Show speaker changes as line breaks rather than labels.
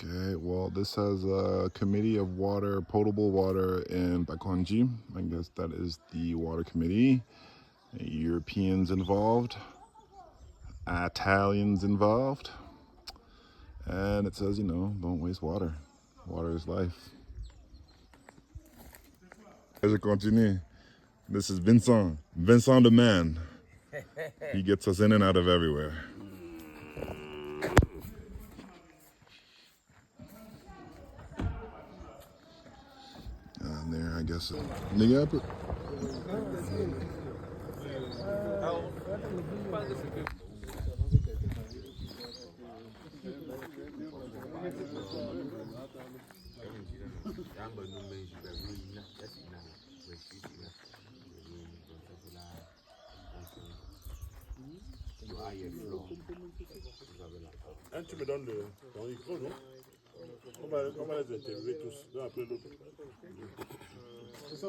Okay, well, this says Committee of Water, Potable Water in Bakonji. I guess that is the water committee. Europeans involved, Italians involved, and it says, don't waste water. Water is life. Je continue. This is Vincent. Vincent the man. He gets us in and out of everywhere. And there, I guess. Nigga,
Tu me donnes ton micro, non? On va les interviewer tous, l'un après l'autre. C'est ça,